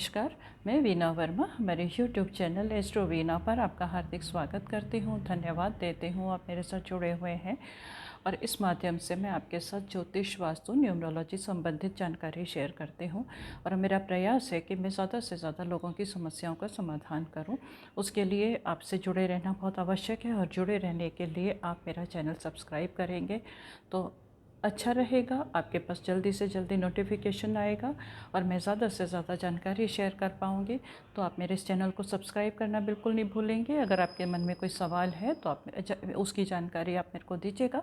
नमस्कार, मैं वीना वर्मा मेरे यूट्यूब चैनल एस्ट्रो वीना पर आपका हार्दिक स्वागत करती हूँ। धन्यवाद देती हूँ आप मेरे साथ जुड़े हुए हैं और इस माध्यम से मैं आपके साथ ज्योतिष, वास्तु, न्यूमरोलॉजी संबंधित जानकारी शेयर करती हूँ और मेरा प्रयास है कि मैं ज़्यादा से ज़्यादा लोगों की समस्याओं का समाधान करूँ। उसके लिए आपसे जुड़े रहना बहुत आवश्यक है और जुड़े रहने के लिए आप मेरा चैनल सब्सक्राइब करेंगे तो अच्छा रहेगा। आपके पास जल्दी से जल्दी नोटिफिकेशन आएगा और मैं ज़्यादा से ज़्यादा जानकारी शेयर कर पाऊँगी। तो आप मेरे इस चैनल को सब्सक्राइब करना बिल्कुल नहीं भूलेंगे। अगर आपके मन में कोई सवाल है तो आप उसकी जानकारी आप मेरे को दीजिएगा,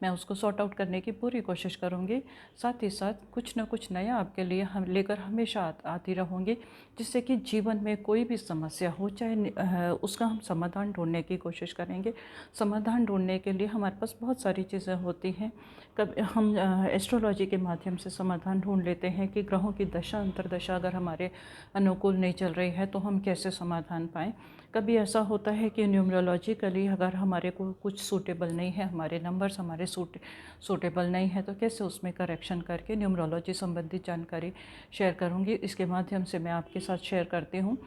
मैं उसको सॉर्ट आउट करने की पूरी कोशिश करूँगी। साथ ही साथ कुछ ना कुछ नया आपके लिए हम लेकर हमेशा आती रहूँगी, जिससे कि जीवन में कोई भी समस्या हो चाहे उसका हम समाधान ढूंढने की कोशिश करेंगे। समाधान ढूंढने के लिए हमारे पास बहुत सारी चीज़ें होती हैं। कभी हम एस्ट्रोलॉजी के माध्यम से समाधान ढूंढ लेते हैं कि ग्रहों की दशा अंतर्दशा अगर हमारे अनुकूल नहीं चल रही है तो हम कैसे समाधान पाएँ। कभी ऐसा होता है कि न्यूमरोलॉजिकली अगर हमारे को कुछ सूटेबल नहीं है, हमारे नंबर्स हमारे सूटेबल नहीं है, तो कैसे उसमें करेक्शन करके न्यूमरोलॉजी संबंधित जानकारी शेयर करूँगी। इसके माध्यम से मैं आपके साथ शेयर करती हूँ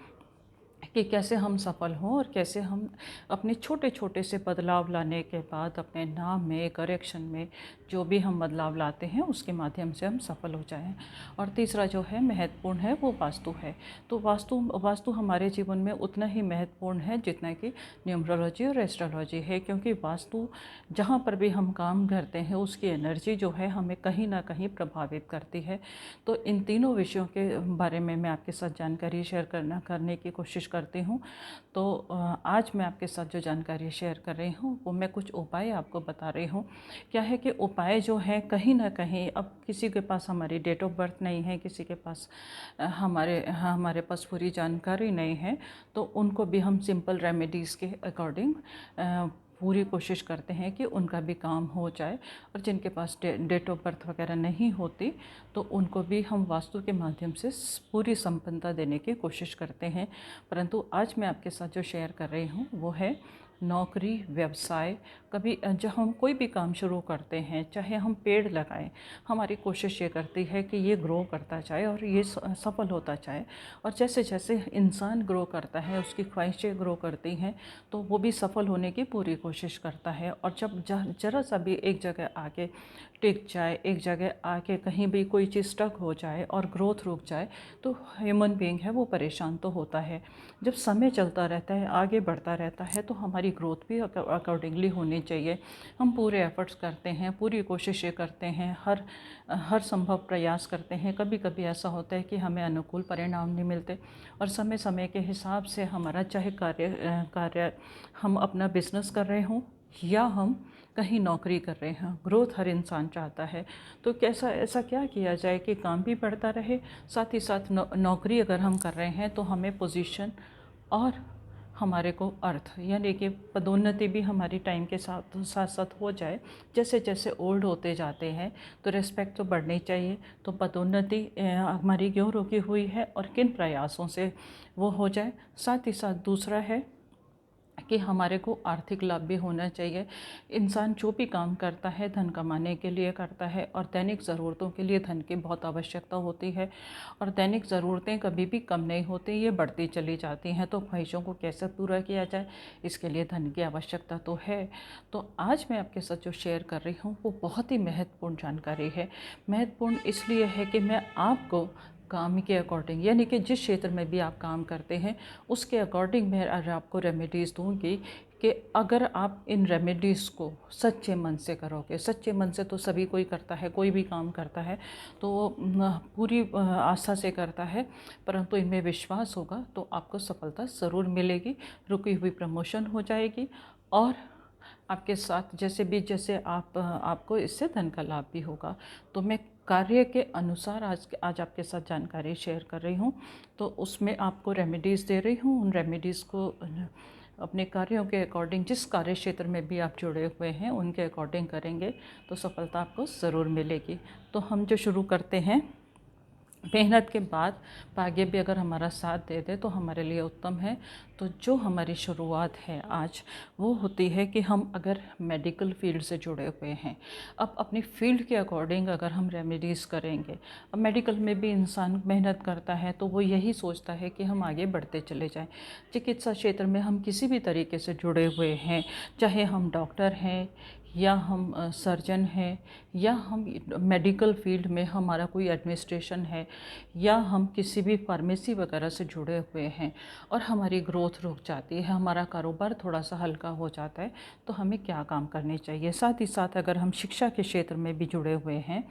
कि कैसे हम सफल हों और कैसे हम अपने छोटे छोटे से बदलाव लाने के बाद अपने नाम में, करेक्शन में जो भी हम बदलाव लाते हैं उसके माध्यम से हम सफल हो जाएं। और तीसरा जो है महत्वपूर्ण है वो वास्तु है। तो वास्तु हमारे जीवन में उतना ही महत्वपूर्ण है जितना कि न्यूमरोलॉजी और एस्ट्रोलॉजी है, क्योंकि वास्तु जहाँ पर भी हम काम करते हैं उसकी एनर्जी जो है हमें कहीं ना कहीं प्रभावित करती है। तो इन तीनों विषयों के बारे में मैं आपके साथ जानकारी शेयर करने की कोशिश करती हूँ। तो आज मैं आपके साथ जो जानकारी शेयर कर रही हूँ वो मैं कुछ उपाय आपको बता रही हूँ। क्या है कि उपाय जो है कहीं ना कहीं, अब किसी के पास हमारी डेट ऑफ बर्थ नहीं है, किसी के पास हमारे पास पूरी जानकारी नहीं है, तो उनको भी हम सिंपल रेमेडीज़ के अकॉर्डिंग पूरी कोशिश करते हैं कि उनका भी काम हो जाए। और जिनके पास डेट ऑफ बर्थ वगैरह नहीं होती तो उनको भी हम वास्तु के माध्यम से पूरी संपन्नता देने की कोशिश करते हैं। परंतु आज मैं आपके साथ जो शेयर कर रही हूँ वो है नौकरी, व्यवसाय। कभी जब हम कोई भी काम शुरू करते हैं, चाहे हम पेड़ लगाएं, हमारी कोशिश ये करती है कि ये ग्रो करता जाए और ये सफल होता जाए। और जैसे जैसे इंसान ग्रो करता है, उसकी ख्वाहिशें ग्रो करती हैं, तो वो भी सफल होने की पूरी कोशिश करता है। और जब जरा सा भी एक जगह आके टिक जाए, एक जगह आके कहीं भी कोई चीज़ स्टक हो जाए और ग्रोथ रुक जाए, तो ह्यूमन बीइंग है वो परेशान तो होता है। जब समय चलता रहता है, आगे बढ़ता रहता है, तो हमारी ग्रोथ भी अकॉर्डिंगली होनी चाहिए। हम पूरे एफर्ट्स करते हैं, पूरी कोशिशें करते हैं, हर संभव प्रयास करते हैं। कभी कभी ऐसा होता है कि हमें अनुकूल परिणाम नहीं मिलते और समय समय के हिसाब से हमारा चाहे कार्य हम अपना बिजनेस कर रहे हों या हम कहीं नौकरी कर रहे हैं, ग्रोथ हर इंसान चाहता है। तो कैसा ऐसा क्या किया जाए कि काम भी बढ़ता रहे, साथ ही साथ नौकरी अगर हम कर रहे हैं तो हमें पोजीशन और हमारे को अर्थ यानी कि पदोन्नति भी हमारी टाइम के साथ साथ साथ हो जाए। जैसे जैसे ओल्ड होते जाते हैं तो रिस्पेक्ट तो बढ़नी चाहिए। तो पदोन्नति हमारी क्यों रुकी हुई है और किन प्रयासों से वो हो जाए। साथ ही साथ दूसरा है कि हमारे को आर्थिक लाभ भी होना चाहिए। इंसान जो भी काम करता है धन कमाने के लिए करता है और दैनिक ज़रूरतों के लिए धन की बहुत आवश्यकता होती है और दैनिक ज़रूरतें कभी भी कम नहीं होती, ये बढ़ती चली जाती हैं। तो ख्वाहिशों को कैसे पूरा किया जाए, इसके लिए धन की आवश्यकता तो है। तो आज मैं आपके साथ जो शेयर कर रही हूँ वो बहुत ही महत्वपूर्ण जानकारी है। महत्वपूर्ण इसलिए है कि मैं आपको काम के अकॉर्डिंग, यानी कि जिस क्षेत्र में भी आप काम करते हैं उसके अकॉर्डिंग मैं आज आपको रेमेडीज़ दूंगी कि अगर आप इन रेमेडीज़ को सच्चे मन से करोगे, सच्चे मन से तो सभी कोई करता है, कोई भी काम करता है तो वो पूरी आस्था से करता है, परंतु इनमें विश्वास होगा तो आपको सफलता ज़रूर मिलेगी। रुकी हुई प्रमोशन हो जाएगी और आपके साथ जैसे आपको इससे धन का लाभ भी होगा। तो मैं कार्य के अनुसार आज आपके साथ जानकारी शेयर कर रही हूँ। तो उसमें आपको रेमेडीज़ दे रही हूँ। उन रेमेडीज़ को अपने कार्यों के अकॉर्डिंग, जिस कार्य क्षेत्र में भी आप जुड़े हुए हैं उनके अकॉर्डिंग करेंगे तो सफलता आपको ज़रूर मिलेगी। तो हम जो शुरू करते हैं मेहनत के बाद भाग्य भी अगर हमारा साथ दे दे तो हमारे लिए उत्तम है। तो जो हमारी शुरुआत है आज, वो होती है कि हम अगर मेडिकल फील्ड से जुड़े हुए हैं, अब अपनी फील्ड के अकॉर्डिंग अगर हम रेमेडीज़ करेंगे। अब मेडिकल में भी इंसान मेहनत करता है तो वो यही सोचता है कि हम आगे बढ़ते चले जाएं। चिकित्सा क्षेत्र में हम किसी भी तरीके से जुड़े हुए हैं, चाहे हम डॉक्टर हैं या हम सर्जन हैं, या हम मेडिकल फील्ड में हमारा कोई एडमिनिस्ट्रेशन है, या हम किसी भी फार्मेसी वगैरह से जुड़े हुए हैं और हमारी ग्रोथ रुक जाती है, हमारा कारोबार थोड़ा सा हल्का हो जाता है, तो हमें क्या काम करने चाहिए। साथ ही साथ अगर हम शिक्षा के क्षेत्र में भी जुड़े हुए हैं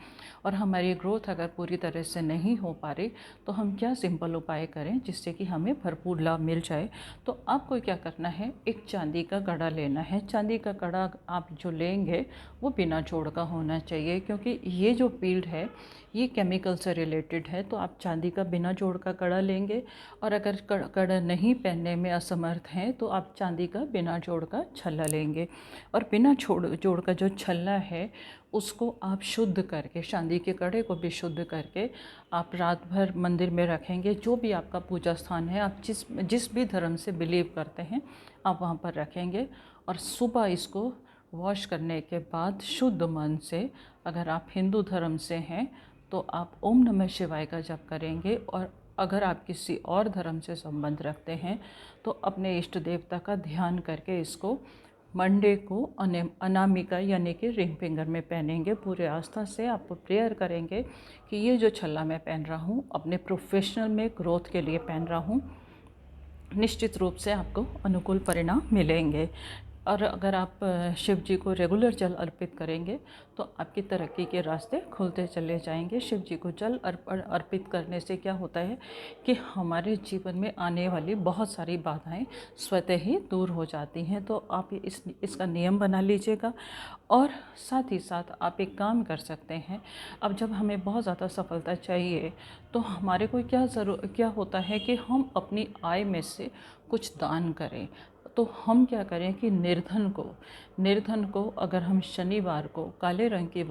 और हमारी ग्रोथ अगर पूरी तरह से नहीं हो पा रही, तो हम क्या सिंपल उपाय करें जिससे कि हमें भरपूर लाभ मिल जाए। तो आपको क्या करना है, एक चांदी का कड़ा लेना है। चांदी का कड़ा आप जो लेंगे वो बिना जोड़ का होना चाहिए, क्योंकि ये जो फील्ड है ये केमिकल से रिलेटेड है। तो आप चांदी का बिना जोड़ का कड़ा लेंगे, और अगर कड़ा नहीं पहनने में असमर्थ हैं तो आप चांदी का बिना जोड़ का छल्ला लेंगे। और बिना जोड़ का जो छल्ला है उसको आप शुद्ध करके, चांदी के कड़े को भी शुद्ध करके आप रात भर मंदिर में रखेंगे। जो भी आपका पूजा स्थान है, आप जिस जिस भी धर्म से बिलीव करते हैं आप वहाँ पर रखेंगे। और सुबह इसको वॉश करने के बाद शुद्ध मन से, अगर आप हिंदू धर्म से हैं तो आप ओम नमः शिवाय का जप करेंगे, और अगर आप किसी और धर्म से संबंध रखते हैं तो अपने इष्ट देवता का ध्यान करके इसको मंडे को अनामिका यानी कि रिंग फिंगर में पहनेंगे। पूरे आस्था से आप प्रेयर करेंगे कि ये जो छल्ला मैं पहन रहा हूँ अपने प्रोफेशनल में ग्रोथ के लिए पहन रहा हूँ, निश्चित रूप से आपको अनुकूल परिणाम मिलेंगे। और अगर आप शिव जी को रेगुलर जल अर्पित करेंगे तो आपकी तरक्की के रास्ते खुलते चले जाएंगे। शिव जी को जल अर्पित करने से क्या होता है कि हमारे जीवन में आने वाली बहुत सारी बाधाएं स्वतः ही दूर हो जाती हैं। तो आप इसका नियम बना लीजिएगा। और साथ ही साथ आप एक काम कर सकते हैं, अब जब हमें बहुत ज़्यादा सफलता चाहिए तो हमारे को क्या होता है कि हम अपनी आय में से कुछ दान करें। तो हम क्या करें कि निर्धन को अगर हम शनिवार को काले रंग की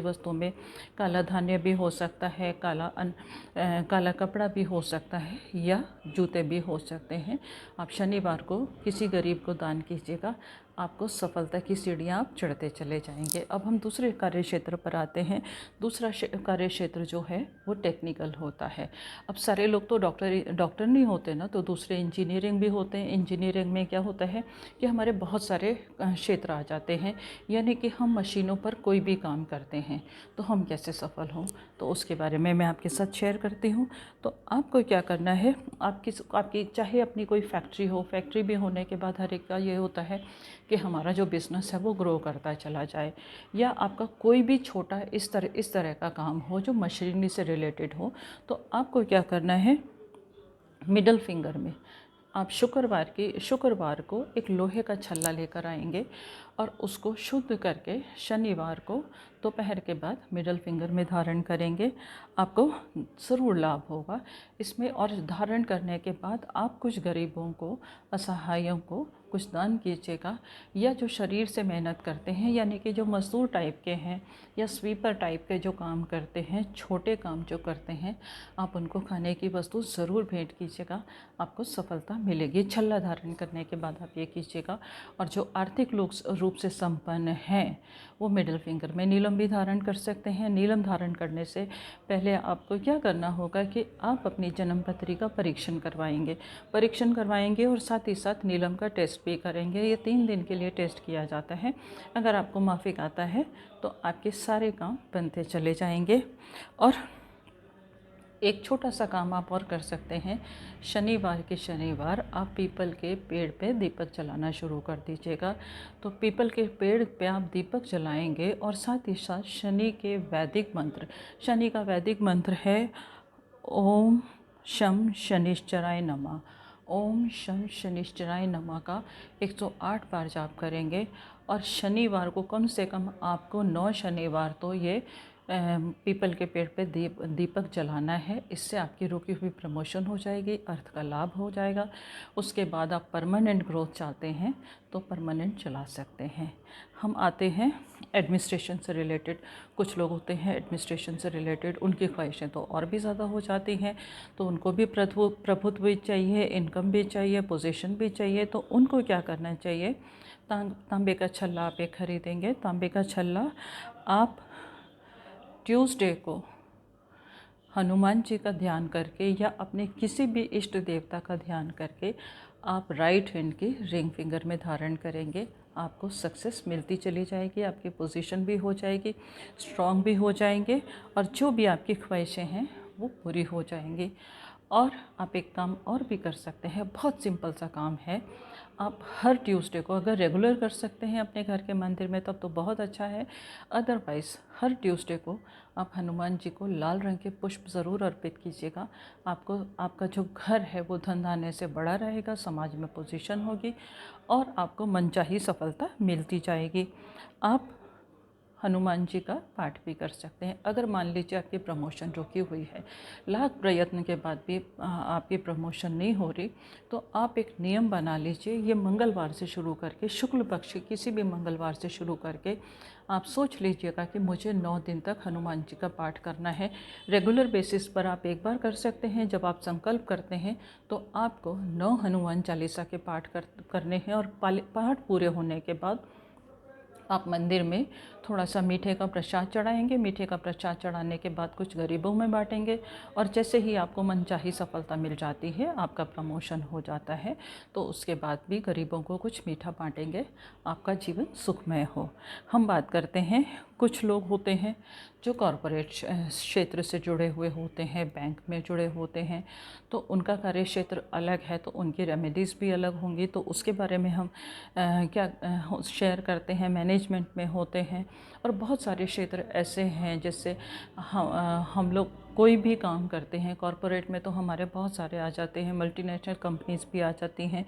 वस्तुओं में काला धान्य भी हो सकता है, काला कपड़ा भी हो सकता है, या जूते भी हो सकते हैं। आप शनिवार को किसी गरीब को दान कीजिएगा, आपको सफलता की सीढ़ियाँ आप चढ़ते चले जाएंगे। अब हम दूसरे कार्य क्षेत्र पर आते हैं। दूसरा कार्य क्षेत्र जो है वो टेक्निकल होता है। अब सारे लोग तो डॉक्टर नहीं होते ना, तो दूसरे इंजीनियरिंग भी होते हैं। इंजीनियरिंग में क्या होता है कि हमारे बहुत सारे क्षेत्र आ जाते हैं, यानी कि हम मशीनों पर कोई भी काम करते हैं, तो हम कैसे सफल हों, तो उसके बारे में मैं आपके साथ शेयर करती हूँ। तो आपको क्या करना है, आपकी चाहे अपनी कोई फैक्ट्री हो, फैक्ट्री भी होने के बाद हर एक का ये होता है कि हमारा जो बिज़नेस है वो ग्रो करता चला जाए, या आपका कोई भी छोटा इस तरह का काम हो जो मशीनरी से रिलेटेड हो। तो आपको क्या करना है, मिडल फिंगर में आप शुक्रवार को एक लोहे का छल्ला लेकर आएंगे, और उसको शुद्ध करके शनिवार को दोपहर के बाद मिडल फिंगर में धारण करेंगे। आपको ज़रूर लाभ होगा इसमें। और धारण करने के बाद आप कुछ गरीबों को, असहायों को कुछ दान कीजिएगा, या जो शरीर से मेहनत करते हैं, यानी कि जो मजदूर टाइप के हैं या स्वीपर टाइप के जो काम करते हैं, छोटे काम जो करते हैं, आप उनको खाने की वस्तु ज़रूर भेंट कीजिएगा, आपको सफलता मिलेगी। छल्ला धारण करने के बाद आप ये कीजिएगा। और जो आर्थिक रूप से संपन्न हैं वो मिडिल फिंगर में नीलम भी धारण कर सकते हैं। नीलम धारण करने से पहले आपको क्या करना होगा कि आप अपनी जन्म पत्री का परीक्षण करवाएंगे और साथ ही साथ नीलम का टेस्ट भी करेंगे। ये 3 दिन के लिए टेस्ट किया जाता है। अगर आपको माफिक आता है तो आपके सारे काम बनते चले जाएंगे। और एक छोटा सा काम आप और कर सकते हैं, शनिवार आप पीपल के पेड़ पे दीपक जलाना शुरू कर दीजिएगा। तो पीपल के पेड़ पे आप दीपक जलाएंगे, और साथ ही साथ शनि का वैदिक मंत्र है ओम शम शनिश्चराय नमः। ओम शम शनिश्चराय नमः का 108 बार जाप करेंगे। और शनिवार को कम से कम आपको 9 शनिवार तो ये पीपल के पेड़ पे दीपक जलाना है। इससे आपकी रुकी हुई प्रमोशन हो जाएगी, अर्थ का लाभ हो जाएगा। उसके बाद आप परमानेंट ग्रोथ चाहते हैं तो परमानेंट चला सकते हैं। हम आते हैं एडमिनिस्ट्रेशन से रिलेटेड। कुछ लोग होते हैं एडमिनिस्ट्रेशन से रिलेटेड, उनकी ख्वाहिशें तो और भी ज़्यादा हो जाती हैं, तो उनको भी प्रभुत्व भी चाहिए, इनकम भी चाहिए, पोजीशन भी चाहिए। तो उनको क्या करना चाहिए? तांबे का छल्ला आप एक खरीदेंगे। तांबे का छल्ला आप ट्यूसडे को हनुमान जी का ध्यान करके या अपने किसी भी इष्ट देवता का ध्यान करके आप राइट हैंड की रिंग फिंगर में धारण करेंगे। आपको सक्सेस मिलती चली जाएगी, आपकी पोजीशन भी हो जाएगी, स्ट्रॉन्ग भी हो जाएंगे और जो भी आपकी ख्वाहिशें हैं वो पूरी हो जाएंगी। और आप एक काम और भी कर सकते हैं, बहुत सिंपल सा काम है। आप हर ट्यूसडे को अगर रेगुलर कर सकते हैं अपने घर के मंदिर में तब तो बहुत अच्छा है। अदरवाइज़ हर ट्यूसडे को आप हनुमान जी को लाल रंग के पुष्प ज़रूर अर्पित कीजिएगा। आपको आपका जो घर है वो धन धान्य से बड़ा रहेगा, समाज में पोजीशन होगी और आपको मनचाही सफलता मिलती जाएगी। आप हनुमान जी का पाठ भी कर सकते हैं। अगर मान लीजिए आपकी प्रमोशन रुकी हुई है, लाख प्रयत्न के बाद भी आपकी प्रमोशन नहीं हो रही, तो आप एक नियम बना लीजिए। ये मंगलवार से शुरू करके, शुक्ल पक्ष किसी भी मंगलवार से शुरू करके आप सोच लीजिएगा कि मुझे 9 दिन तक हनुमान जी का पाठ करना है। रेगुलर बेसिस पर आप एक बार कर सकते हैं। जब आप संकल्प करते हैं तो आपको 9 हनुमान चालीसा के पाठ करने हैं और पाठ पूरे होने के बाद आप मंदिर में थोड़ा सा मीठे का प्रसाद चढ़ाएंगे। मीठे का प्रसाद चढ़ाने के बाद कुछ गरीबों में बांटेंगे और जैसे ही आपको मनचाही सफलता मिल जाती है, आपका प्रमोशन हो जाता है, तो उसके बाद भी गरीबों को कुछ मीठा बांटेंगे। आपका जीवन सुखमय हो। हम बात करते हैं, कुछ लोग होते हैं जो कॉरपोरेट क्षेत्र से जुड़े हुए होते हैं, बैंक में जुड़े होते हैं, तो उनका कार्य क्षेत्र अलग है, तो उनकी रेमेडीज़ भी अलग होंगी। तो उसके बारे में हम क्या शेयर करते हैं। मैनेजमेंट में होते हैं और बहुत सारे क्षेत्र ऐसे हैं जिससे हम लोग कोई भी काम करते हैं। कॉरपोरेट में तो हमारे बहुत सारे आ जाते हैं, मल्टीनेशनल कंपनीज भी आ जाती हैं।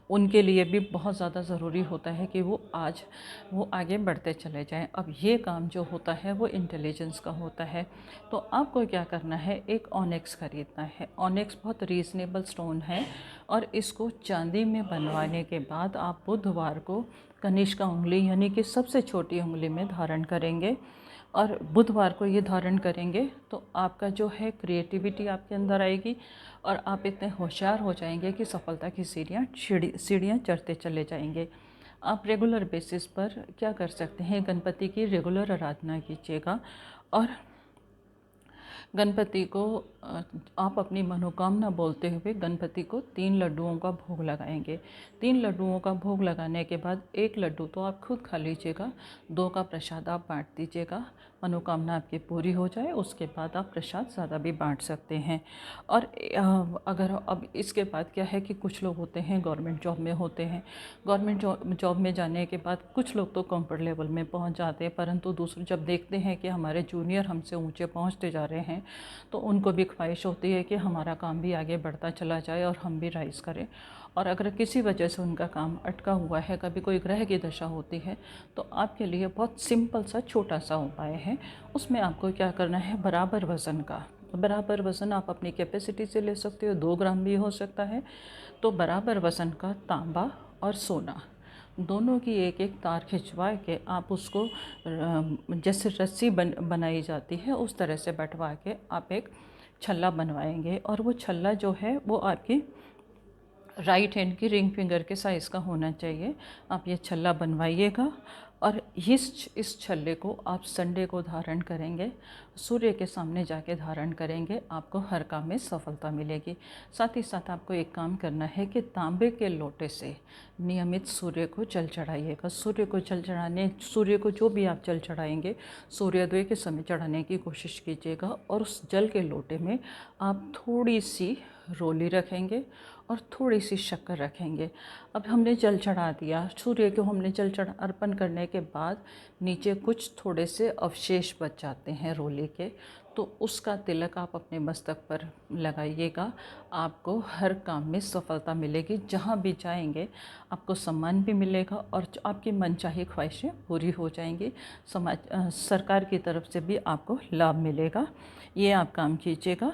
उनके लिए भी बहुत ज़्यादा ज़रूरी होता है कि वो आगे बढ़ते चले जाएं। अब ये काम जो होता है वो इंटेलिजेंस का होता है। तो आपको क्या करना है, एक ऑनेक्स खरीदना है। ऑनेक्स बहुत रीज़नेबल स्टोन है और इसको चांदी में बनवाने के बाद आप बुधवार को कनिष्का उंगली यानी कि सबसे छोटी उंगली में धारण करेंगे और बुधवार को ये धारण करेंगे तो आपका जो है क्रिएटिविटी आपके अंदर आएगी और आप इतने होशियार हो जाएंगे कि सफलता की सीढ़ियाँ चढ़ते चले जाएंगे। आप रेगुलर बेसिस पर क्या कर सकते हैं, गणपति की रेगुलर आराधना कीजिएगा और गणपति को आप अपनी मनोकामना बोलते हुए गणपति को 3 लड्डुओं का भोग लगाएंगे। 3 लड्डुओं का भोग लगाने के बाद 1 लड्डू तो आप खुद खा लीजिएगा, 2 का प्रसाद आप बांट दीजिएगा। मनोकामना आपकी पूरी हो जाए उसके बाद आप प्रसाद ज़्यादा भी बांट सकते हैं। और अगर अब इसके बाद क्या है कि कुछ लोग होते हैं गवर्नमेंट जॉब में होते हैं। गवर्नमेंट जॉब में जाने के बाद कुछ लोग तो कंफर्ट लेवल में पहुंच जाते हैं, परंतु दूसरे जब देखते हैं कि हमारे जूनियर हमसे ऊंचे पहुंचते जा रहे हैं तो उनको भी ख्वाहिश होती है कि हमारा काम भी आगे बढ़ता चला जाए और हम भी राइज़ करें। और अगर किसी वजह से उनका काम अटका हुआ है, कभी कोई ग्रह की दशा होती है, तो आपके लिए बहुत सिंपल सा छोटा सा उपाय है। उसमें आपको क्या करना है, बराबर वज़न का, बराबर वज़न आप अपनी कैपेसिटी से ले सकते हो, 2 ग्राम भी हो सकता है। तो बराबर वज़न का तांबा और सोना दोनों की एक एक तार खिंचवा के आप उसको जैसे रस्सी बनाई जाती है उस तरह से बैठवा के आप एक छल्ला बनवाएंगे। और वो छल्ला जो है वो आपकी राइट हैंड की रिंग फिंगर के साइज़ का होना चाहिए। आप ये छल्ला बनवाइएगा और इस छल्ले को आप संडे को धारण करेंगे, सूर्य के सामने जाके धारण करेंगे, आपको हर काम में सफलता मिलेगी। साथ ही साथ आपको एक काम करना है कि तांबे के लोटे से नियमित सूर्य को जल चढ़ाइएगा। सूर्य को जल चढ़ाने, सूर्य को जो भी आप जल चढ़ाएंगे सूर्योदय के समय चढ़ाने की कोशिश कीजिएगा और उस जल के लोटे में आप थोड़ी सी रोली रखेंगे और थोड़ी सी शक्कर रखेंगे। अब हमने जल चढ़ा दिया, सूर्य को हमने जल चढ़ा अर्पण करने के बाद नीचे कुछ थोड़े से अवशेष बच जाते हैं रोली के, तो उसका तिलक आप अपने मस्तक पर लगाइएगा। आपको हर काम में सफलता मिलेगी, जहाँ भी जाएंगे आपको सम्मान भी मिलेगा और जो आपकी मनचाही ख्वाहिशें पूरी हो जाएंगी। सरकार की तरफ से भी आपको लाभ मिलेगा। ये आप काम कीजिएगा,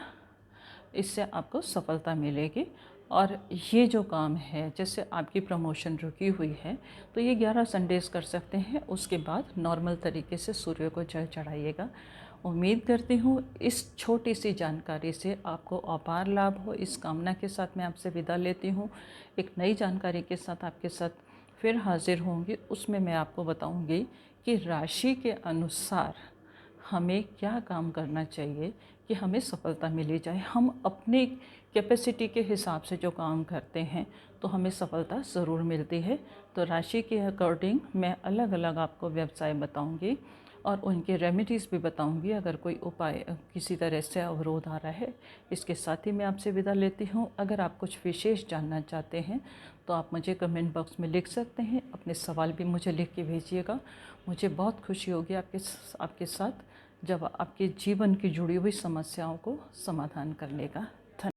इससे आपको सफलता मिलेगी। और ये जो काम है, जैसे आपकी प्रमोशन रुकी हुई है, तो ये 11 संडेज़ कर सकते हैं। उसके बाद नॉर्मल तरीके से सूर्य को जल चढ़ाइएगा। उम्मीद करती हूँ इस छोटी सी जानकारी से आपको अपार लाभ हो। इस कामना के साथ मैं आपसे विदा लेती हूँ। एक नई जानकारी के साथ आपके साथ फिर हाजिर होंगी। उसमें मैं आपको बताऊँगी कि राशि के अनुसार हमें क्या काम करना चाहिए कि हमें सफलता मिली जाए। हम अपने कैपेसिटी के हिसाब से जो काम करते हैं तो हमें सफलता ज़रूर मिलती है। तो राशि के अकॉर्डिंग मैं अलग अलग आपको व्यवसाय बताऊंगी और उनके रेमेडीज़ भी बताऊंगी, अगर कोई उपाय किसी तरह से अवरोध आ रहा है। इसके साथ ही मैं आपसे विदा लेती हूँ। अगर आप कुछ विशेष जानना चाहते हैं तो आप मुझे कमेंट बॉक्स में लिख सकते हैं। अपने सवाल भी मुझे लिख के भेजिएगा। मुझे बहुत खुशी होगी आपके साथ जब आपके जीवन की जुड़ी हुई समस्याओं को समाधान करने का।